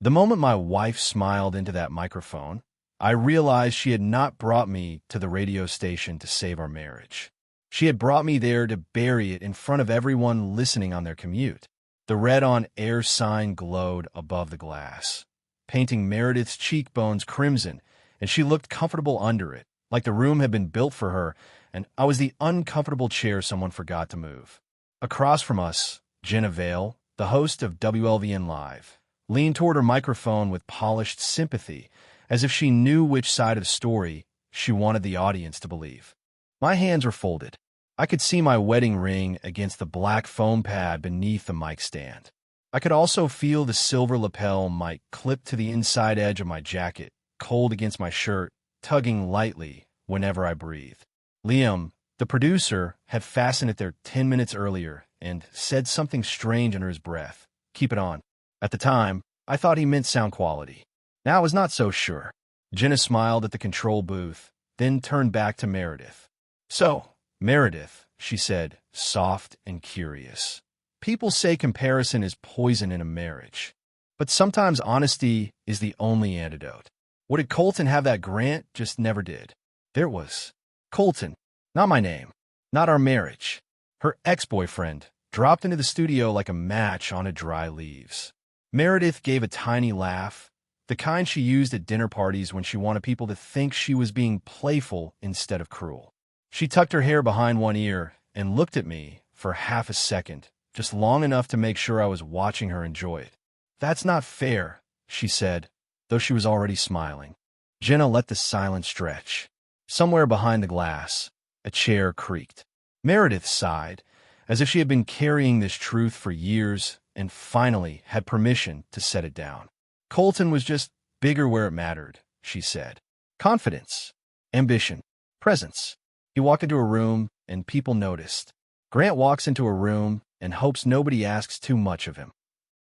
The moment my wife smiled into that microphone, I realized she had not brought me to the radio station to save our marriage. She had brought me there to bury it in front of everyone listening on their commute. The red on air sign glowed above the glass, painting Meredith's cheekbones crimson, and she looked comfortable under it, like the room had been built for her, and I was the uncomfortable chair someone forgot to move. Across from us, Jenna Vale, the host of WLVN Live, leaned toward her microphone with polished sympathy, as if she knew which side of the story she wanted the audience to believe. My hands were folded. I could see my wedding ring against the black foam pad beneath the mic stand. I could also feel the silver lapel mic clipped to the inside edge of my jacket, cold against my shirt, tugging lightly whenever I breathed. Liam, the producer, had fastened it there 10 minutes earlier and said something strange under his breath. "Keep it on." At the time, I thought he meant sound quality. Now I was not so sure. Jenna smiled at the control booth, then turned back to Meredith. "So, Meredith," she said, soft and curious. "People say comparison is poison in a marriage, but sometimes honesty is the only antidote. What did Colton have that Grant just never did?" There it was. Colton, not my name, not our marriage. Her ex-boyfriend dropped into the studio like a match on dry leaves. Meredith gave a tiny laugh, the kind she used at dinner parties when she wanted people to think she was being playful instead of cruel. She tucked her hair behind one ear and looked at me for half a second, just long enough to make sure I was watching her enjoy it. "That's not fair," she said, though she was already smiling. Jenna let the silence stretch. Somewhere behind the glass, a chair creaked. Meredith sighed, as if she had been carrying this truth for years and finally had permission to set it down. "Colton was just bigger where it mattered," she said. "Confidence, ambition, presence. He walked into a room and people noticed. Grant walks into a room and hopes nobody asks too much of him."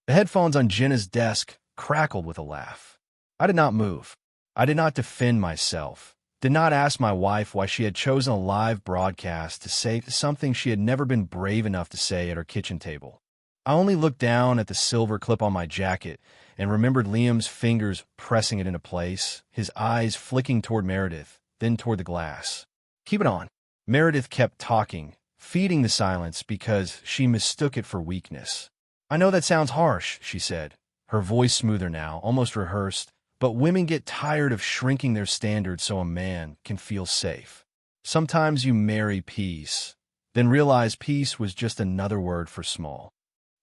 The headphones on Jenna's desk crackled with a laugh. I did not move. I did not defend myself. Did not ask my wife why she had chosen a live broadcast to say something she had never been brave enough to say at her kitchen table. I only looked down at the silver clip on my jacket and remembered Liam's fingers pressing it into place, his eyes flicking toward Meredith, then toward the glass. "Keep it on." Meredith kept talking, feeding the silence because she mistook it for weakness. "I know that sounds harsh," she said, her voice smoother now, almost rehearsed, "but women get tired of shrinking their standards so a man can feel safe. Sometimes you marry peace, then realize peace was just another word for small."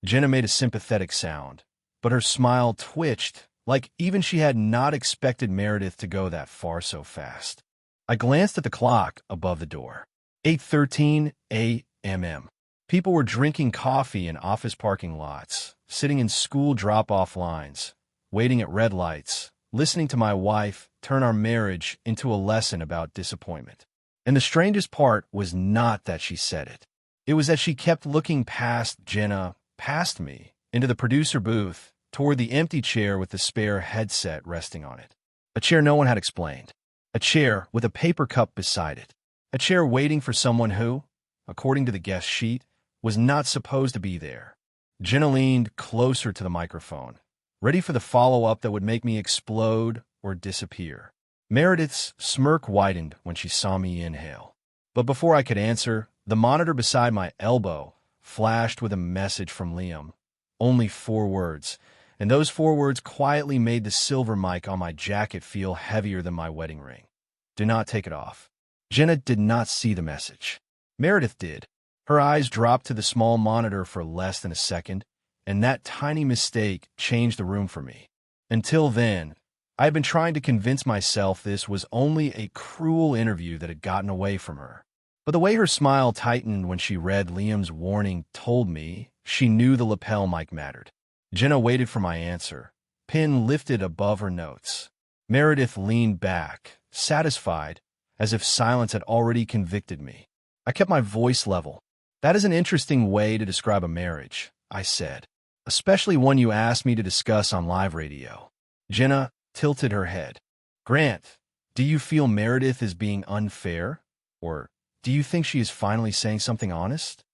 Jenna made a sympathetic sound, but her smile twitched, like even she had not expected Meredith to go that far so fast. I glanced at the clock above the door. 8:13 a.m. People were drinking coffee in office parking lots, sitting in school drop-off lines, waiting at red lights, listening to my wife turn our marriage into a lesson about disappointment. And the strangest part was not that she said it. It was that she kept looking past Jenna, past me, into the producer booth, toward the empty chair with the spare headset resting on it. A chair no one had explained. A chair with a paper cup beside it. A chair waiting for someone who, according to the guest sheet, was not supposed to be there. Jenna leaned closer to the microphone, ready for the follow-up that would make me explode or disappear. Meredith's smirk widened when she saw me inhale. But before I could answer, the monitor beside my elbow flashed with a message from Liam. Only 4 words, and those 4 words quietly made the silver mic on my jacket feel heavier than my wedding ring. "Do not take it off." Jenna did not see the message. Meredith did. Her eyes dropped to the small monitor for less than a second, and that tiny mistake changed the room for me. Until then, I had been trying to convince myself this was only a cruel interview that had gotten away from her. But the way her smile tightened when she read Liam's warning told me she knew the lapel mic mattered. Jenna waited for my answer, pen lifted above her notes. Meredith leaned back, satisfied, as if silence had already convicted me. I kept my voice level. "That is an interesting way to describe a marriage," I said, "especially one you asked me to discuss on live radio." Jenna tilted her head. "Grant, do you feel Meredith is being unfair? Or do you think she is finally saying something honest?"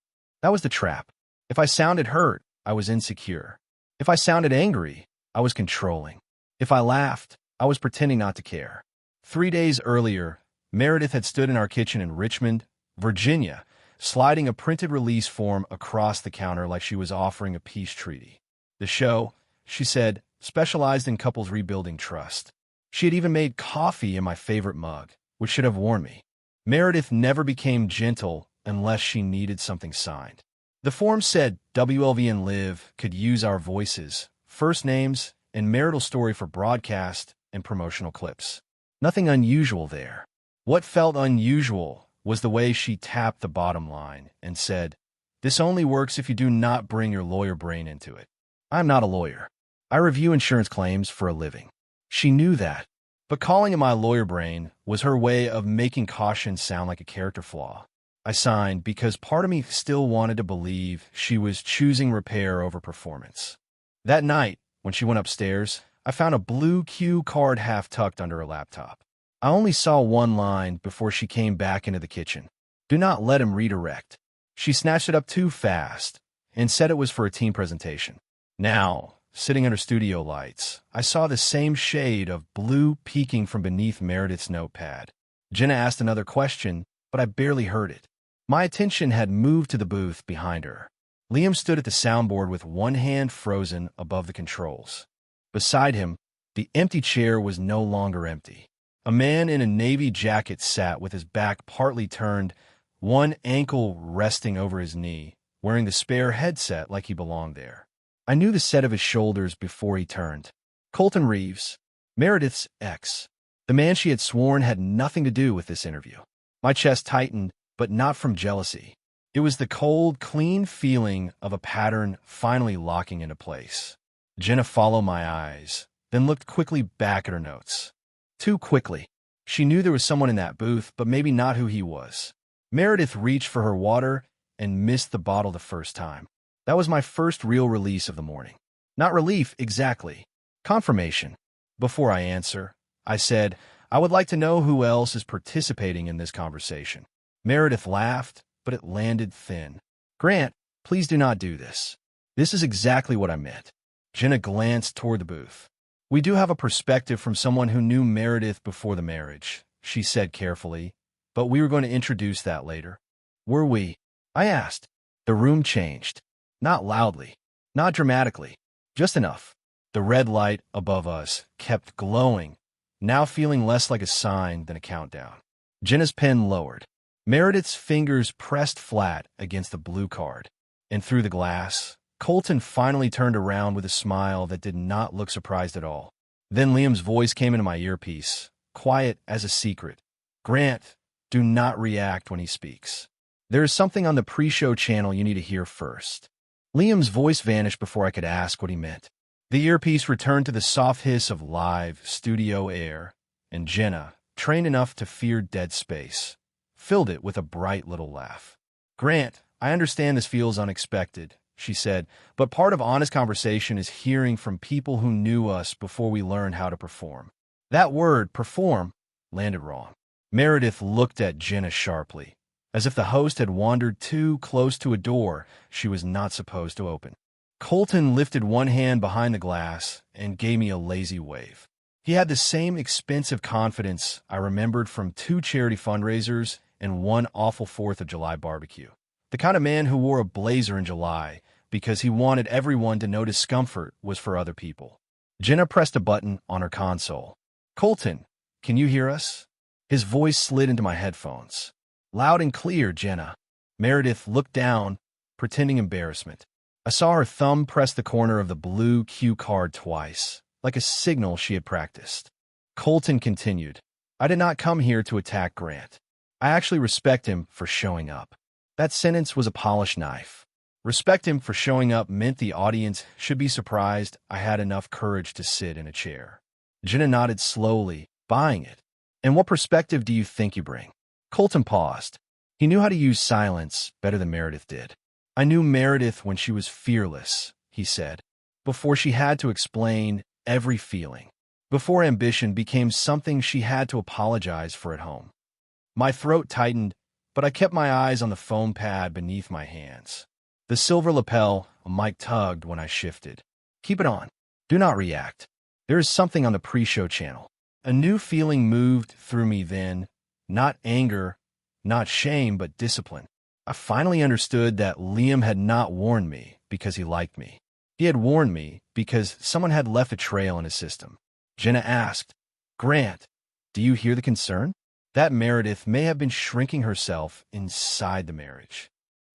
That was the trap. If I sounded hurt, I was insecure. If I sounded angry, I was controlling. If I laughed, I was pretending not to care. 3 days earlier, Meredith had stood in our kitchen in Richmond, Virginia, sliding a printed release form across the counter like she was offering a peace treaty. The show, she said, specialized in couples rebuilding trust. She had even made coffee in my favorite mug, which should have warned me. Meredith never became gentle unless she needed something signed. The form said WLV and Liv could use our voices, first names, and marital story for broadcast and promotional clips. Nothing unusual there. What felt unusual was the way she tapped the bottom line and said, "This only works if you do not bring your lawyer brain into it." I'm not a lawyer. I review insurance claims for a living. She knew that, but calling it my lawyer brain was her way of making caution sound like a character flaw. I signed because part of me still wanted to believe she was choosing repair over performance. That night, when she went upstairs, I found a blue cue card half tucked under her laptop. I only saw one line before she came back into the kitchen. "Do not let him redirect." She snatched it up too fast and said it was for a team presentation. Now, sitting under studio lights, I saw the same shade of blue peeking from beneath Meredith's notepad. Jenna asked another question, but I barely heard it. My attention had moved to the booth behind her. Liam stood at the soundboard with one hand frozen above the controls. Beside him, the empty chair was no longer empty. A man in a navy jacket sat with his back partly turned, one ankle resting over his knee, wearing the spare headset like he belonged there. I knew the set of his shoulders before he turned. Colton Reeves, Meredith's ex. The man she had sworn had nothing to do with this interview. My chest tightened, but not from jealousy. It was the cold, clean feeling of a pattern finally locking into place. Jenna followed my eyes, then looked quickly back at her notes. Too quickly. She knew there was someone in that booth, but maybe not who he was. Meredith reached for her water and missed the bottle the first time. That was my first real release of the morning. Not relief, exactly. Confirmation. Before I answer, I said, "I would like to know who else is participating in this conversation." Meredith laughed, but it landed thin. "Grant, please do not do this. This is exactly what I meant." Jenna glanced toward the booth. "We do have a perspective from someone who knew Meredith before the marriage," she said carefully, "but we were going to introduce that later." "Were we?" I asked. The room changed. Not loudly, not dramatically, just enough. The red light above us kept glowing, now feeling less like a sign than a countdown. Jenna's pen lowered. Meredith's fingers pressed flat against the blue card. And through the glass, Colton finally turned around with a smile that did not look surprised at all. Then Liam's voice came into my earpiece, quiet as a secret. "Grant, do not react when he speaks. There is something on the pre-show channel you need to hear first." Liam's voice vanished before I could ask what he meant. The earpiece returned to the soft hiss of live studio air, and Jenna, trained enough to fear dead space, filled it with a bright little laugh. "Grant, I understand this feels unexpected," she said, "but part of honest conversation is hearing from people who knew us before we learned how to perform." That word, perform, landed wrong. Meredith looked at Jenna sharply, as if the host had wandered too close to a door she was not supposed to open. Colton lifted one hand behind the glass and gave me a lazy wave. He had the same expensive confidence I remembered from 2 charity fundraisers and one awful 4th of July barbecue. The kind of man who wore a blazer in July because he wanted everyone to know discomfort was for other people. Jenna pressed a button on her console. "Colton, can you hear us?" His voice slid into my headphones. "Loud and clear, Jenna." Meredith looked down, pretending embarrassment. I saw her thumb press the corner of the blue cue card twice, like a signal she had practiced. Colton continued, "I did not come here to attack Grant. I actually respect him for showing up." That sentence was a polished knife. Respect him for showing up meant the audience should be surprised I had enough courage to sit in a chair. Jenna nodded slowly, buying it. "And what perspective do you think you bring?" Colton paused. He knew how to use silence better than Meredith did. "I knew Meredith when she was fearless," he said, "before she had to explain every feeling, before ambition became something she had to apologize for at home." My throat tightened, but I kept my eyes on the foam pad beneath my hands. The silver lapel, a mic tugged when I shifted. "Keep it on." Do not react. There is something on the pre-show channel. A new feeling moved through me then, not anger, not shame, but discipline. I finally understood that Liam had not warned me because he liked me. He had warned me because someone had left a trail in his system. Jenna asked, "Grant, do you hear the concern?" That Meredith may have been shrinking herself inside the marriage.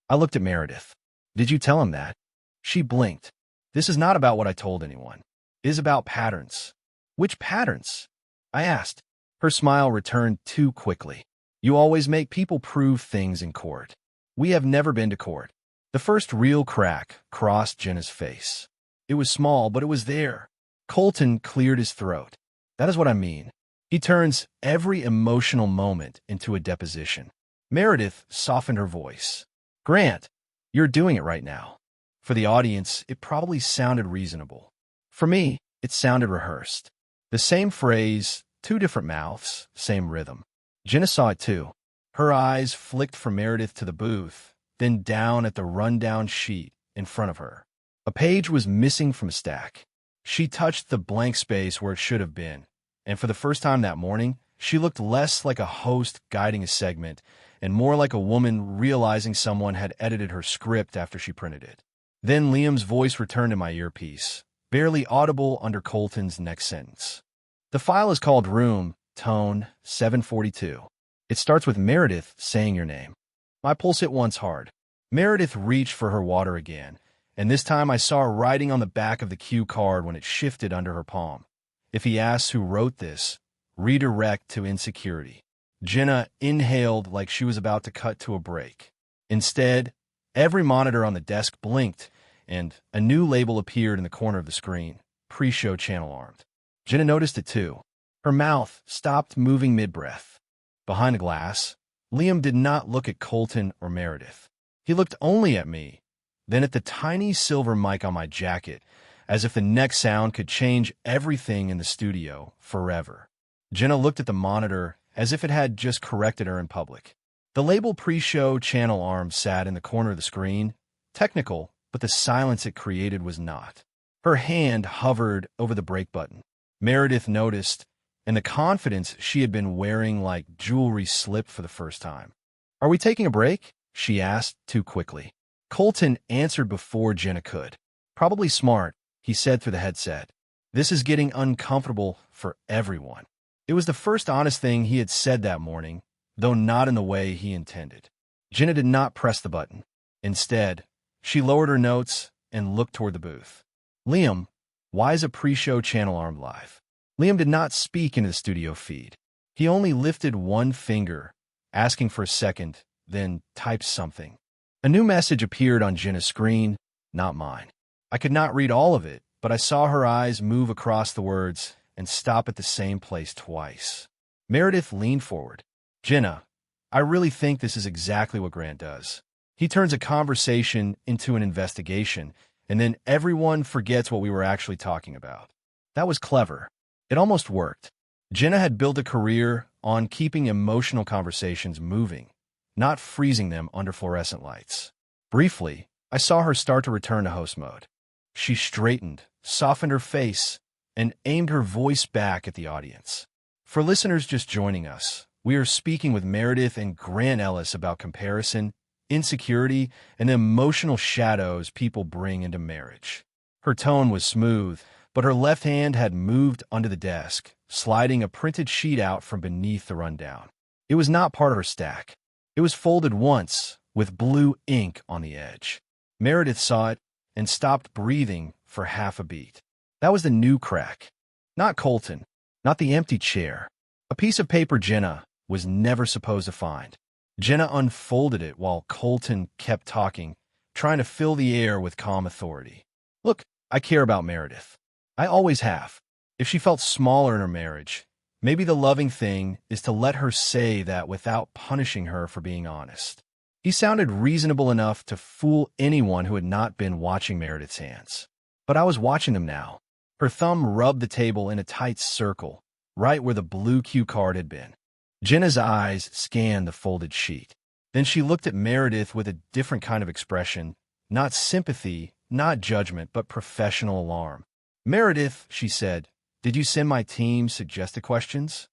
I looked at Meredith. "Did you tell him that?" She blinked. "This is not about what I told anyone. It is about patterns." "Which patterns?" I asked. Her smile returned too quickly. "You always make people prove things in court. We have never been to court." The first real crack crossed Jenna's face. It was small, but it was there. Colton cleared his throat. "That is what I mean. He turns every emotional moment into a deposition." Meredith softened her voice. "Grant, you're doing it right now." For the audience, it probably sounded reasonable. For me, it sounded rehearsed. The same phrase, two different mouths, same rhythm. Jenna saw it too. Her eyes flicked from Meredith to the booth, then down at the rundown sheet in front of her. A page was missing from a stack. She touched the blank space where it should have been, and for the first time that morning, she looked less like a host guiding a segment and more like a woman realizing someone had edited her script after she printed it. Then Liam's voice returned in my earpiece, barely audible under Colton's next sentence. "The file is called Room, Tone, 742. It starts with Meredith saying your name." My pulse hit once hard. Meredith reached for her water again, and this time I saw her writing on the back of the cue card when it shifted under her palm. "If he asks who wrote this, redirect to insecurity." Jenna inhaled like she was about to cut to a break. Instead, every monitor on the desk blinked, and a new label appeared in the corner of the screen, pre-show channel armed. Jenna noticed it too. Her mouth stopped moving mid-breath. Behind the glass, Liam did not look at Colton or Meredith. He looked only at me, then at the tiny silver mic on my jacket, as if the next sound could change everything in the studio forever. Jenna looked at the monitor as if it had just corrected her in public. The label pre-show channel arm sat in the corner of the screen, technical, but the silence it created was not. Her hand hovered over the break button. Meredith noticed, and the confidence she had been wearing like jewelry slipped for the first time. "Are we taking a break?" she asked too quickly. Colton answered before Jenna could. "Probably smart," he said through the headset. "This is getting uncomfortable for everyone." It was the first honest thing he had said that morning, though not in the way he intended. Jenna did not press the button. Instead, she lowered her notes and looked toward the booth. "Liam, why is a pre-show channel armed live?" Liam did not speak into the studio feed. He only lifted one finger, asking for a second, then typed something. A new message appeared on Jenna's screen, not mine. I could not read all of it, but I saw her eyes move across the words and stop at the same place twice. Meredith leaned forward. "Jenna, I really think this is exactly what Grant does. He turns a conversation into an investigation, and then everyone forgets what we were actually talking about." That was clever. It almost worked. Jenna had built a career on keeping emotional conversations moving, not freezing them under fluorescent lights. Briefly, I saw her start to return to host mode. She straightened, softened her face, and aimed her voice back at the audience. For listeners just joining us, we are speaking with Meredith and Grant Ellis about comparison, insecurity, and the emotional shadows people bring into marriage. Her tone was smooth, but her left hand had moved under the desk, sliding a printed sheet out from beneath the rundown. It was not part of her stack. It was folded once, with blue ink on the edge. Meredith saw it and stopped breathing for half a beat. That was the new crack. Not Colton, not the empty chair. A piece of paper Jenna was never supposed to find. Jenna unfolded it while Colton kept talking, trying to fill the air with calm authority. "Look, I care about Meredith. I always have. If she felt smaller in her marriage, maybe the loving thing is to let her say that without punishing her for being honest." He sounded reasonable enough to fool anyone who had not been watching Meredith's hands. But I was watching them now. Her thumb rubbed the table in a tight circle, right where the blue cue card had been. Jenna's eyes scanned the folded sheet. Then she looked at Meredith with a different kind of expression, not sympathy, not judgment, but professional alarm. Meredith, she said, did you send my team suggested questions?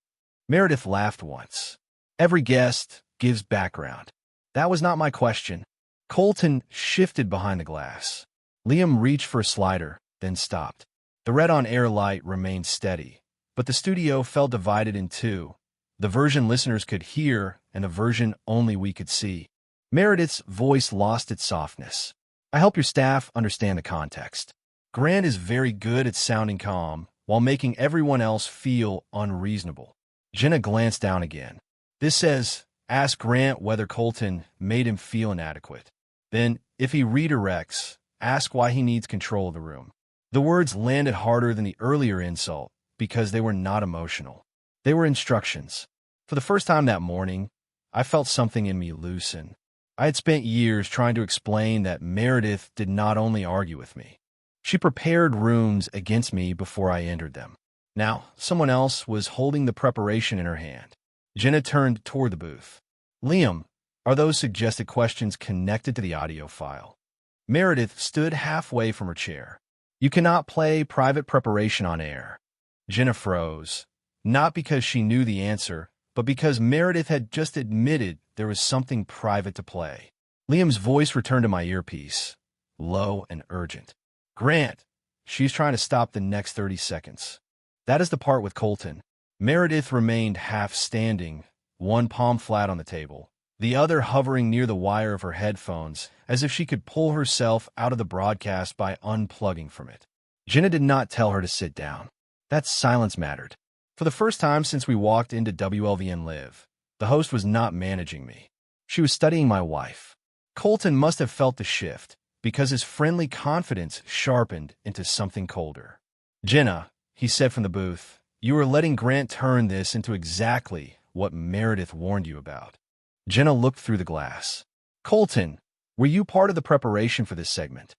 Meredith laughed once. Every guest gives background. That was not my question. Colton shifted behind the glass. Liam reached for a slider, then stopped. The red-on-air light remained steady, but the studio felt divided in two, the version listeners could hear and the version only we could see. Meredith's voice lost its softness. I help your staff understand the context. Grant is very good at sounding calm while making everyone else feel unreasonable. Jenna glanced down again. This says, ask Grant whether Colton made him feel inadequate. Then, if he redirects, ask why he needs control of the room. The words landed harder than the earlier insult because they were not emotional. They were instructions. For the first time that morning, I felt something in me loosen. I had spent years trying to explain that Meredith did not only argue with me. She prepared rooms against me before I entered them. Now, someone else was holding the preparation in her hand. Jenna turned toward the booth. Liam, are those suggested questions connected to the audio file? Meredith stood halfway from her chair. You cannot play private preparation on air. Jenna froze, not because she knew the answer, but because Meredith had just admitted there was something private to play. Liam's voice returned to my earpiece, low and urgent. Grant, she's trying to stop the next 30 seconds. That is the part with Colton. Meredith remained half standing, one palm flat on the table, the other hovering near the wire of her headphones, as if she could pull herself out of the broadcast by unplugging from it. Jenna did not tell her to sit down. That silence mattered. For the first time since we walked into WLVN Live, the host was not managing me. She was studying my wife. Colton must have felt the shift, because his friendly confidence sharpened into something colder. Jenna, he said from the booth, you are letting Grant turn this into exactly what Meredith warned you about. Jenna looked through the glass. Colton, were you part of the preparation for this segment?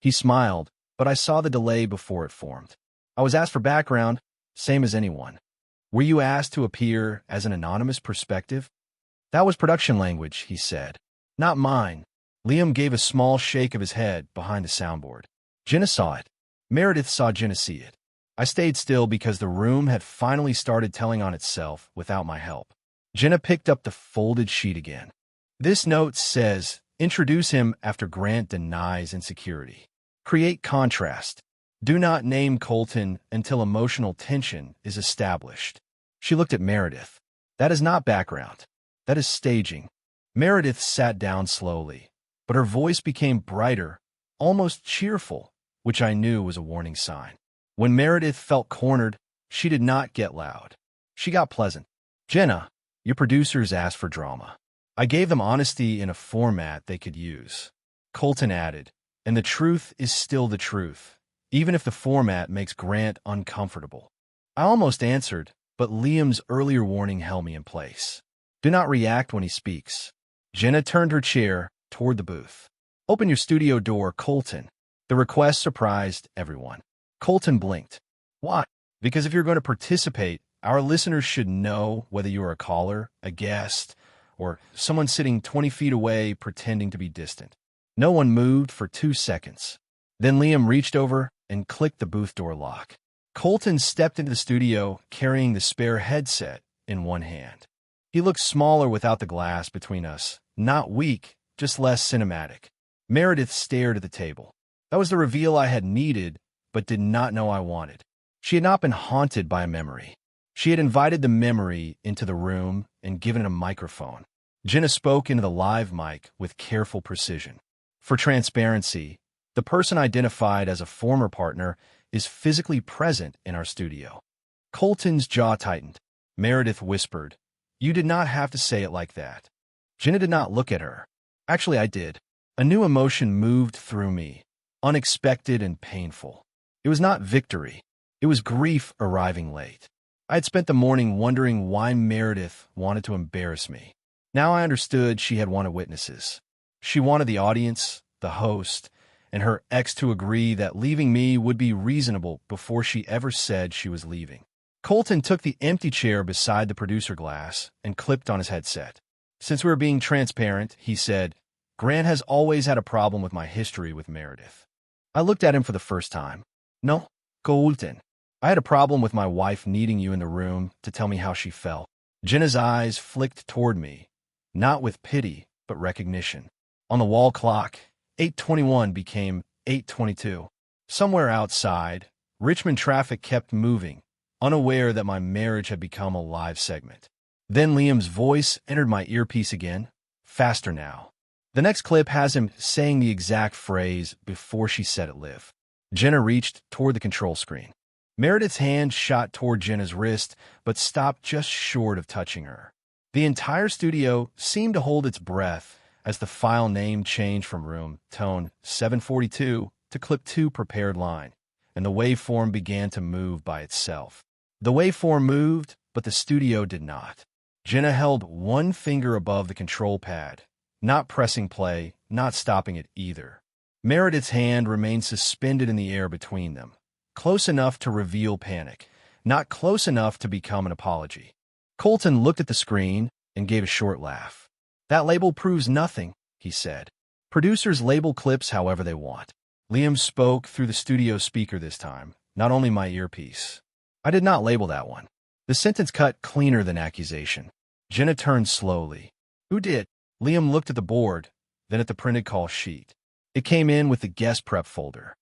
He smiled, but I saw the delay before it formed. I was asked for background, same as anyone. Were you asked to appear as an anonymous perspective? That was production language, he said. Not mine. Liam gave a small shake of his head behind the soundboard. Jenna saw it. Meredith saw Jenna see it. I stayed still because the room had finally started telling on itself without my help. Jenna picked up the folded sheet again. This note says, introduce him after Grant denies insecurity. Create contrast. Do not name Colton until emotional tension is established. She looked at Meredith. That is not background. That is staging. Meredith sat down slowly, but her voice became brighter, almost cheerful, which I knew was a warning sign. When Meredith felt cornered, she did not get loud. She got pleasant. Jenna, your producers asked for drama. I gave them honesty in a format they could use. Colton added, and the truth is still the truth, even if the format makes Grant uncomfortable. I almost answered, but Liam's earlier warning held me in place. Do not react when he speaks. Jenna turned her chair toward the booth. Open your studio door, Colton. The request surprised everyone. Colton blinked. Why? Because if you're going to participate, our listeners should know whether you are a caller, a guest, or someone sitting 20 feet away pretending to be distant. No one moved for 2 seconds. Then Liam reached over and clicked the booth door lock. Colton stepped into the studio carrying the spare headset in one hand. He looked smaller without the glass between us, not weak, just less cinematic. Meredith stared at the table. That was the reveal I had needed, but did not know I wanted. She had not been haunted by a memory. She had invited the memory into the room and given it a microphone. Jenna spoke into the live mic with careful precision. For transparency, the person identified as a former partner is physically present in our studio. Colton's jaw tightened. Meredith whispered, you did not have to say it like that. Jenna did not look at her. Actually, I did. A new emotion moved through me, unexpected and painful. It was not victory. It was grief arriving late. I had spent the morning wondering why Meredith wanted to embarrass me. Now I understood she had wanted witnesses. She wanted the audience, the host, and her ex to agree that leaving me would be reasonable before she ever said she was leaving. Colton took the empty chair beside the producer glass and clipped on his headset. Since we were being transparent, he said, Grant has always had a problem with my history with Meredith. I looked at him for the first time. No, Colton, I had a problem with my wife needing you in the room to tell me how she felt. Jenna's eyes flicked toward me, not with pity, but recognition. On the wall clock, 8:21 became 8:22. Somewhere outside, Richmond traffic kept moving, unaware that my marriage had become a live segment. Then Liam's voice entered my earpiece again, faster now. The next clip has him saying the exact phrase before she said it live. Jenna reached toward the control screen. Meredith's hand shot toward Jenna's wrist, but stopped just short of touching her. The entire studio seemed to hold its breath as the file name changed from room tone 742 to clip 2 prepared line, and the waveform began to move by itself. The waveform moved, but the studio did not. Jenna held one finger above the control pad, not pressing play, not stopping it either. Meredith's hand remained suspended in the air between them, close enough to reveal panic, not close enough to become an apology. Colton looked at the screen and gave a short laugh. That label proves nothing, he said. Producers label clips however they want. Liam spoke through the studio speaker this time, not only my earpiece. I did not label that one. The sentence cut cleaner than accusation. Jenna turned slowly. Who did? Liam looked at the board, then at the printed call sheet. It came in with the guest prep folder.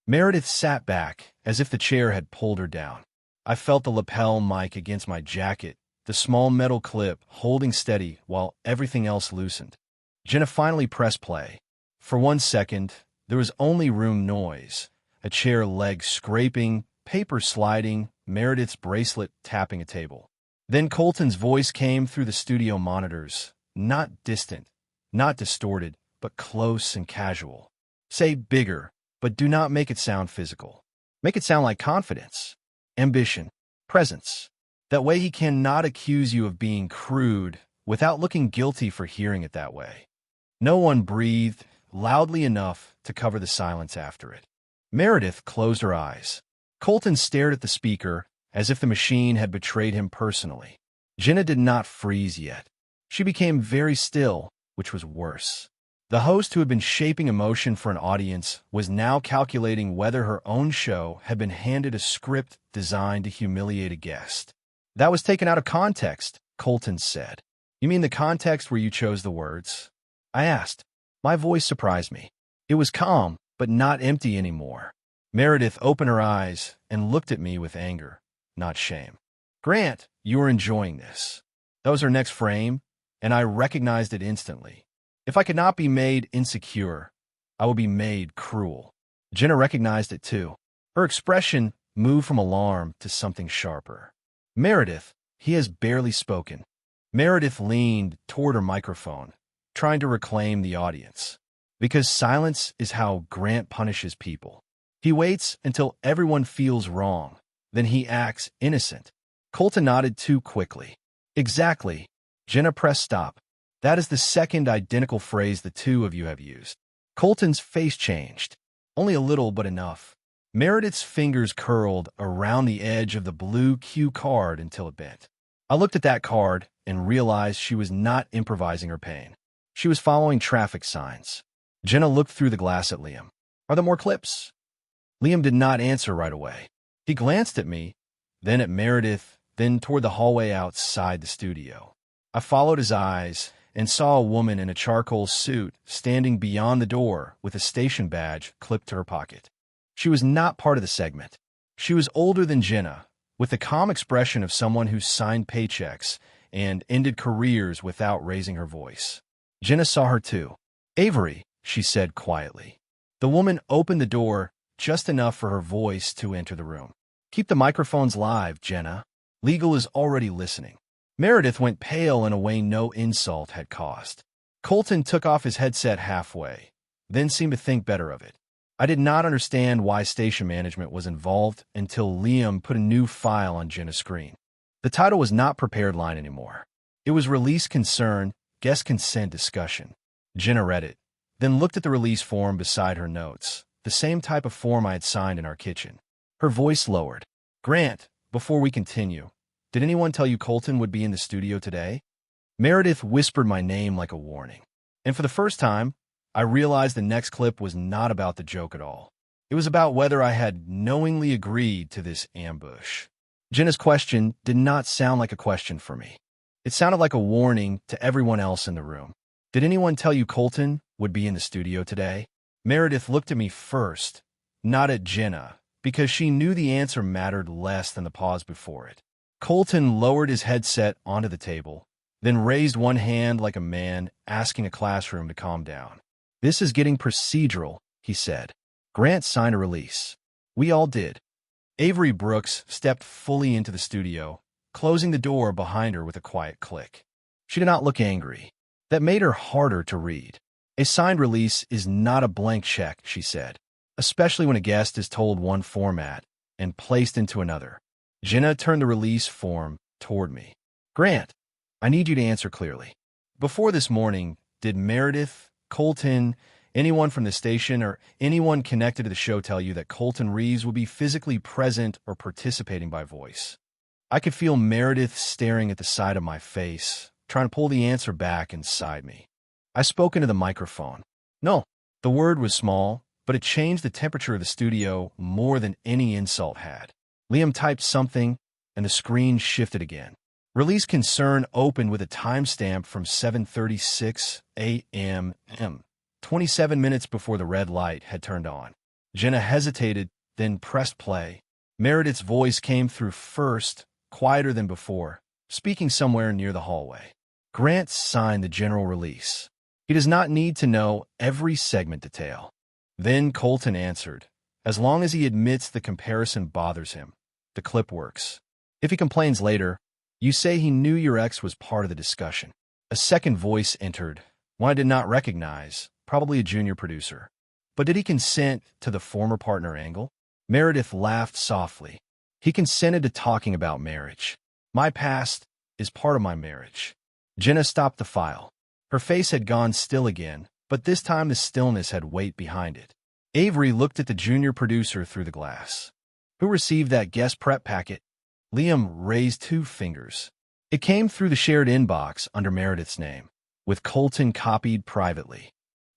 Meredith sat back, as if the chair had pulled her down. I felt the lapel mic against my jacket, the small metal clip holding steady while everything else loosened. Jenna finally pressed play. For 1 second, there was only room noise, a chair leg scraping, paper sliding, Meredith's bracelet tapping a table. Then Colton's voice came through the studio monitors, not distant, not distorted, but close and casual. Say bigger, but do not make it sound physical. Make it sound like confidence, ambition, presence. That way he cannot accuse you of being crude without looking guilty for hearing it that way. No one breathed loudly enough to cover the silence after it. Meredith closed her eyes. Colton stared at the speaker as if the machine had betrayed him personally. Jenna did not freeze yet. She became very still, which was worse. The host who had been shaping emotion for an audience was now calculating whether her own show had been handed a script designed to humiliate a guest. That was taken out of context, Colton said. You mean the context where you chose the words? I asked. My voice surprised me. It was calm, but not empty anymore. Meredith opened her eyes and looked at me with anger, not shame. Grant, you are enjoying this. That was her next frame, and I recognized it instantly. If I could not be made insecure, I would be made cruel. Jenna recognized it too. Her expression moved from alarm to something sharper. Meredith, he has barely spoken. Meredith leaned toward her microphone, trying to reclaim the audience. Because silence is how Grant punishes people. He waits until everyone feels wrong. Then he acts innocent. Colton nodded too quickly. Exactly. Jenna pressed stop. That is the second identical phrase the two of you have used. Colton's face changed. Only a little, but enough. Meredith's fingers curled around the edge of the blue cue card until it bent. I looked at that card and realized she was not improvising her pain. She was following traffic signs. Jenna looked through the glass at Liam. Are there more clips? Liam did not answer right away. He glanced at me, then at Meredith, then toward the hallway outside the studio. I followed his eyes and saw a woman in a charcoal suit standing beyond the door with a station badge clipped to her pocket. She was not part of the segment. She was older than Jenna, with the calm expression of someone who signed paychecks and ended careers without raising her voice. Jenna saw her too. Avery, she said quietly. The woman opened the door just enough for her voice to enter the room. Keep the microphones live, Jenna. Legal is already listening. Meredith went pale in a way no insult had caused. Colton took off his headset halfway, then seemed to think better of it. I did not understand why station management was involved until Liam put a new file on Jenna's screen. The title was not prepared line anymore. It was Release Concern, Guest Consent Discussion. Jenna read it, then looked at the release form beside her notes, the same type of form I had signed in our kitchen. Her voice lowered. Grant, before we continue, did anyone tell you Colton would be in the studio today? Meredith whispered my name like a warning. And for the first time, I realized the next clip was not about the joke at all. It was about whether I had knowingly agreed to this ambush. Jenna's question did not sound like a question for me. It sounded like a warning to everyone else in the room. Did anyone tell you Colton would be in the studio today? Meredith looked at me first, not at Jenna, because she knew the answer mattered less than the pause before it. Colton lowered his headset onto the table, then raised one hand like a man asking a classroom to calm down. "This is getting procedural," he said. "Grant signed a release. We all did." Avery Brooks stepped fully into the studio, closing the door behind her with a quiet click. She did not look angry. That made her harder to read. "A signed release is not a blank check," she said, "especially when a guest is told one format and placed into another." Jenna turned the release form toward me. "Grant, I need you to answer clearly. Before this morning, did Meredith, Colton, anyone from the station, or anyone connected to the show tell you that Colton Reeves would be physically present or participating by voice?" I could feel Meredith staring at the side of my face, trying to pull the answer back inside me. I spoke into the microphone. "No." The word was small, but it changed the temperature of the studio more than any insult had. Liam typed something, and the screen shifted again. Release concern opened with a timestamp from 7:36 a.m., 27 minutes before the red light had turned on. Jenna hesitated, then pressed play. Meredith's voice came through first, quieter than before, speaking somewhere near the hallway. "Grant signed the general release. He does not need to know every segment detail." Then Colton answered, "As long as he admits the comparison bothers him, the clip works. If he complains later, you say he knew your ex was part of the discussion." A second voice entered, one I did not recognize, probably a junior producer. "But did he consent to the former partner angle?" Meredith laughed softly. "He consented to talking about marriage. My past is part of my marriage." Jenna stopped the file. Her face had gone still again, but this time the stillness had weight behind it. Avery looked at the junior producer through the glass. "Who received that guest prep packet?" Liam raised 2 fingers. "It came through the shared inbox under Meredith's name, with Colton copied privately."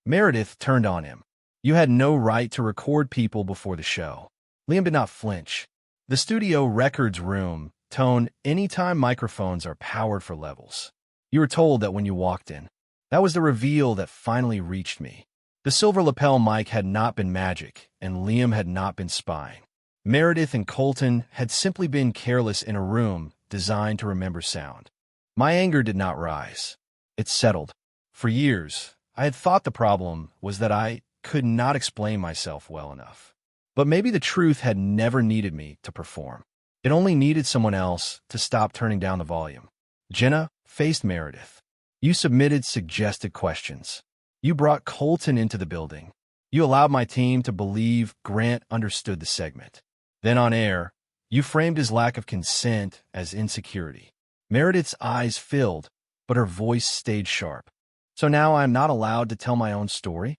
Meredith turned on him. "You had no right to record people before the show." Liam did not flinch. The studio records room tone anytime microphones are powered for levels. "You were told that when you walked in." That was the reveal that finally reached me. The silver lapel mic had not been magic, and Liam had not been spying. Meredith and Colton had simply been careless in a room designed to remember sound. My anger did not rise. It settled. For years, I had thought the problem was that I could not explain myself well enough. But maybe the truth had never needed me to perform. It only needed someone else to stop turning down the volume. Jenna faced Meredith. "You submitted suggested questions. You brought Colton into the building. You allowed my team to believe Grant understood the segment. Then on air, you framed his lack of consent as insecurity." Meredith's eyes filled, but her voice stayed sharp. "So now I am not allowed to tell my own story?"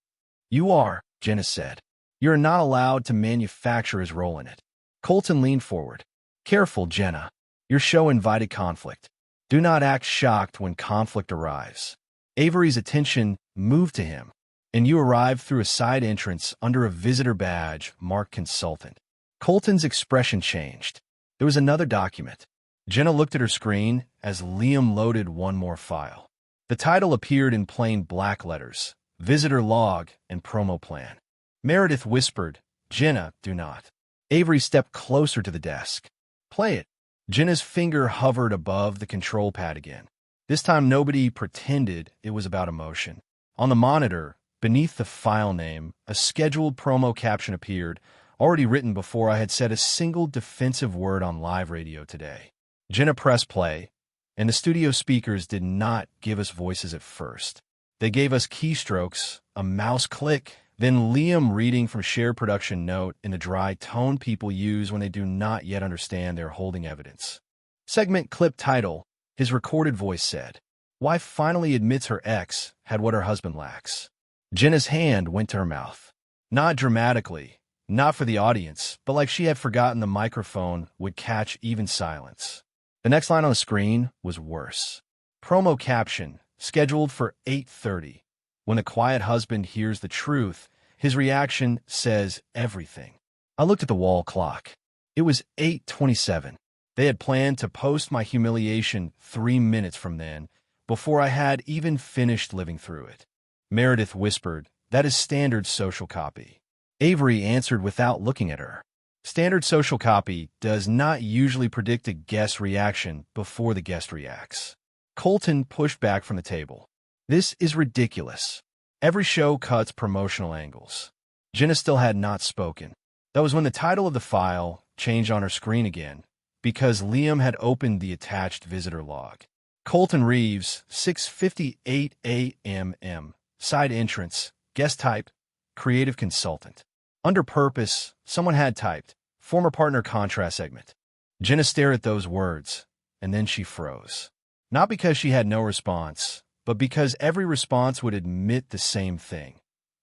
"You are," Jenna said. "You are not allowed to manufacture his role in it." Colton leaned forward. "Careful, Jenna. Your show invited conflict. Do not act shocked when conflict arrives." Avery's attention moved to him, "And you arrived through a side entrance under a visitor badge marked consultant." Colton's expression changed. There was another document. Jenna looked at her screen as Liam loaded one more file. The title appeared in plain black letters, "Visitor Log and Promo Plan." Meredith whispered, "Jenna, do not." Avery stepped closer to the desk. "Play it." Jenna's finger hovered above the control pad again. This time nobody pretended it was about emotion. On the monitor, beneath the file name, a scheduled promo caption appeared, already written before I had said a single defensive word on live radio today. Jenna pressed play, and the studio speakers did not give us voices at first. They gave us keystrokes, a mouse click, then Liam reading from shared production note in the dry tone people use when they do not yet understand they're holding evidence. Segment clip title, his recorded voice said, "Wife finally admits her ex had what her husband lacks." Jenna's hand went to her mouth. Not dramatically, not for the audience, but like she had forgotten the microphone would catch even silence. The next line on the screen was worse. Promo caption, scheduled for 8:30. When the quiet husband hears the truth, His reaction says everything. I looked at the wall clock. It was 8:27. They had planned to post my humiliation 3 minutes from then, before I had even finished living through it. Meredith whispered, "That is standard social copy." Avery answered without looking at her. Standard social copy does not usually predict a guest's reaction before the guest reacts. Colton pushed back from the table. "This is ridiculous. Every show cuts promotional angles." Jenna still had not spoken. That was when the title of the file changed on her screen again, because Liam had opened the attached visitor log. Colton Reeves, 6:58 a.m. Side entrance, guest type, creative consultant. Under purpose, someone had typed, former partner contrast segment. Jenna stared at those words, and then she froze. Not because she had no response, but because every response would admit the same thing.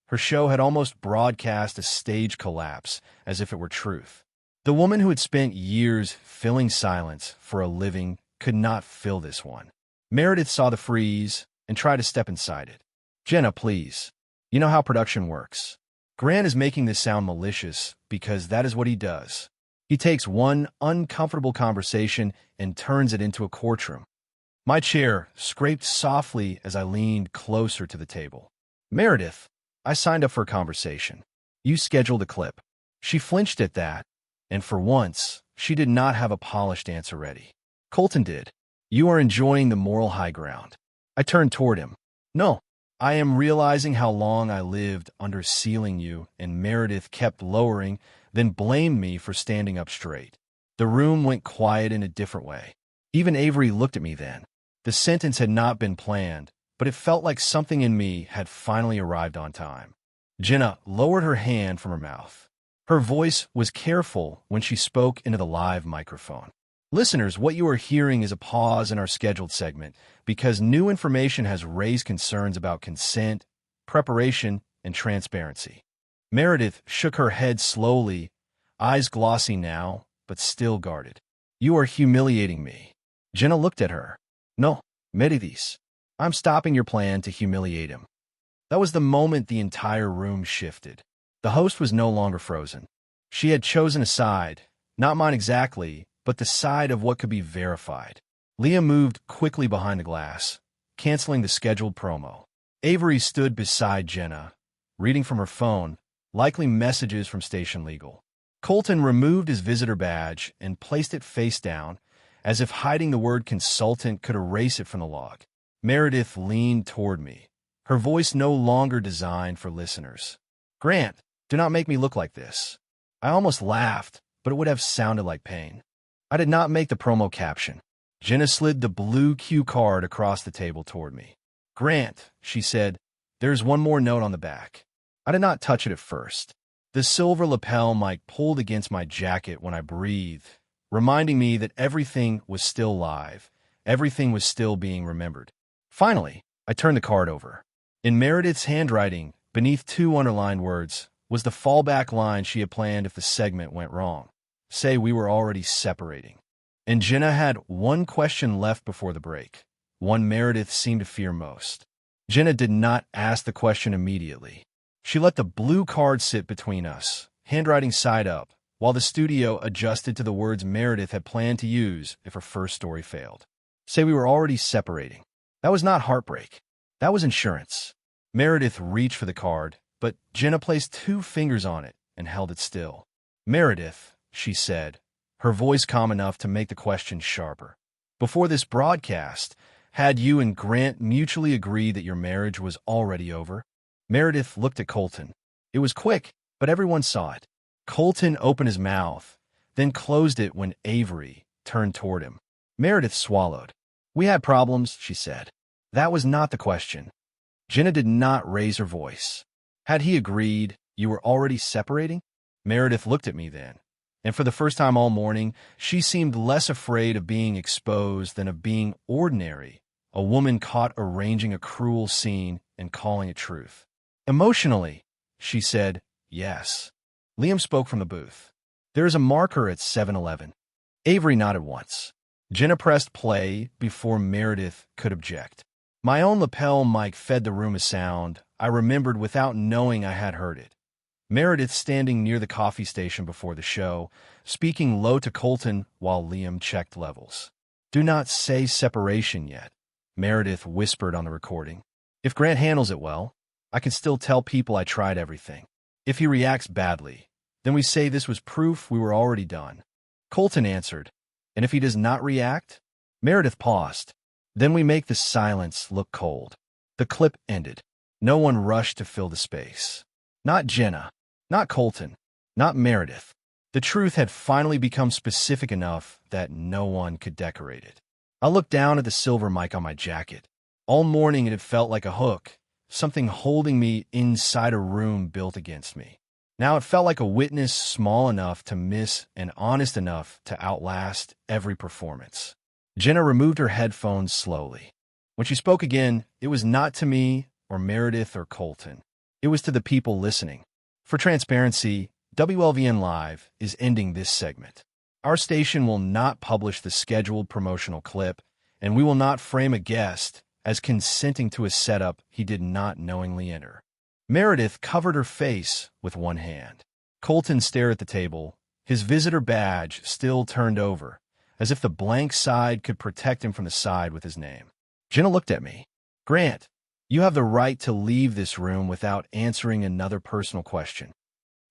Her show had almost broadcast a stage collapse, as if it were truth. The woman who had spent years filling silence for a living could not fill this one. Meredith saw the freeze and tried to step inside it. "Jenna, please. You know how production works. Grant is making this sound malicious because that is what he does. He takes one uncomfortable conversation and turns it into a courtroom." My chair scraped softly as I leaned closer to the table. "Meredith, I signed up for a conversation. You scheduled a clip." She flinched at that, and for once, she did not have a polished answer ready. Colton did. "You are enjoying the moral high ground." I turned toward him. "No, I am realizing how long I lived under sealing you," and Meredith kept lowering, then blamed me for standing up straight. The room went quiet in a different way. Even Avery looked at me then. The sentence had not been planned, but it felt like something in me had finally arrived on time. Jenna lowered her hand from her mouth. Her voice was careful when she spoke into the live microphone. "Listeners, what you are hearing is a pause in our scheduled segment because new information has raised concerns about consent, preparation, and transparency." Meredith shook her head slowly, eyes glossy now, but still guarded. "You are humiliating me." Jenna looked at her. "No, Meredith. I'm stopping your plan to humiliate him." That was the moment the entire room shifted. The host was no longer frozen. She had chosen a side, not mine exactly, but the side of what could be verified. Liam moved quickly behind the glass, canceling the scheduled promo. Avery stood beside Jenna, reading from her phone, likely messages from Station Legal. Colton removed his visitor badge and placed it face down, as if hiding the word consultant could erase it from the log. Meredith leaned toward me, her voice no longer designed for listeners. "Grant, do not make me look like this." I almost laughed, but it would have sounded like pain. I did not make the promo caption. Jenna slid the blue cue card across the table toward me. "Grant," she said, "there's one more note on the back." I did not touch it at first. The silver lapel mic pulled against my jacket when I breathed, reminding me that everything was still live, everything was still being remembered. Finally, I turned the card over. In Meredith's handwriting, beneath 2 underlined words, was the fallback line she had planned if the segment went wrong. Say we were already separating. And Jenna had one question left before the break, one Meredith seemed to fear most. Jenna did not ask the question immediately. She let the blue card sit between us, handwriting side up, while the studio adjusted to the words Meredith had planned to use if her first story failed. Say we were already separating. That was not heartbreak. That was insurance. Meredith reached for the card, but Jenna placed 2 fingers on it and held it still. "Meredith," she said, her voice calm enough to make the question sharper. "Before this broadcast, had you and Grant mutually agreed that your marriage was already over?" Meredith looked at Colton. It was quick, but everyone saw it. Colton opened his mouth, then closed it when Avery turned toward him. Meredith swallowed. "We had problems," she said. That was not the question. Jenna did not raise her voice. "Had he agreed you were already separating?" Meredith looked at me then, and for the first time all morning, she seemed less afraid of being exposed than of being ordinary, a woman caught arranging a cruel scene and calling it truth. Emotionally, she said, "Yes." Liam spoke from the booth. "There is a marker at 7-Eleven. Avery nodded once. Jenna pressed play before Meredith could object. My own lapel mic fed the room a sound I remembered without knowing I had heard it. Meredith standing near the coffee station before the show, speaking low to Colton while Liam checked levels. "Do not say separation yet," Meredith whispered on the recording. "If Grant handles it well, I can still tell people I tried everything. If he reacts badly, then we say this was proof we were already done." Colton answered, "And if he does not react?" Meredith paused. "Then we make the silence look cold." The clip ended. No one rushed to fill the space. Not Jenna, not Colton, not Meredith. The truth had finally become specific enough that no one could decorate it. I looked down at the silver mic on my jacket. All morning it had felt like a hook, something holding me inside a room built against me. Now it felt like a witness small enough to miss and honest enough to outlast every performance. Jenna removed her headphones slowly. When she spoke again, it was not to me or Meredith or Colton. It was to the people listening. For transparency, WLVN Live is ending this segment. Our station will not publish the scheduled promotional clip, and we will not frame a guest as consenting to a setup he did not knowingly enter. Meredith covered her face with one hand. Colton stared at the table, his visitor badge still turned over, as if the blank side could protect him from the side with his name. Jenna looked at me. "Grant, you have the right to leave this room without answering another personal question."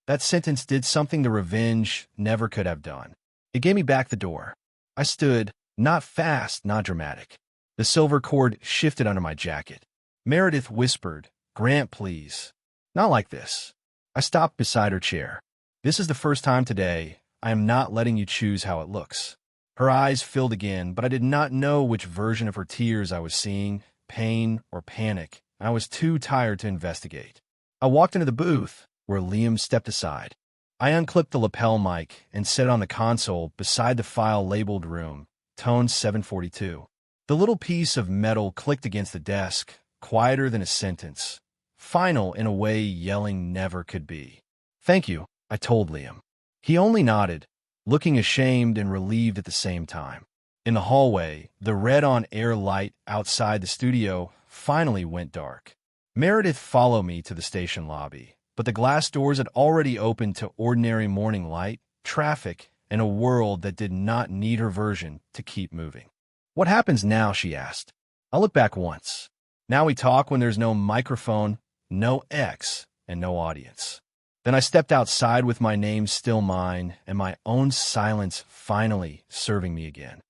That sentence did something the revenge never could have done. It gave me back the door. I stood, not fast, not dramatic. The silver cord shifted under my jacket. Meredith whispered, "Grant, please. Not like this." I stopped beside her chair. "This is the first time today I am not letting you choose how it looks." Her eyes filled again, but I did not know which version of her tears I was seeing, pain or panic. I was too tired to investigate. I walked into the booth, where Liam stepped aside. I unclipped the lapel mic and set it on the console beside the file labeled room, tone 742. The little piece of metal clicked against the desk, quieter than a sentence, final in a way yelling never could be. "Thank you," I told Liam. He only nodded, looking ashamed and relieved at the same time. In the hallway, the red-on-air light outside the studio finally went dark. Meredith followed me to the station lobby, but the glass doors had already opened to ordinary morning light, traffic, and a world that did not need her version to keep moving. "What happens now?" she asked. I looked back once. Now we talk when there's no microphone, no X, and no audience. Then I stepped outside with my name still mine and my own silence finally serving me again.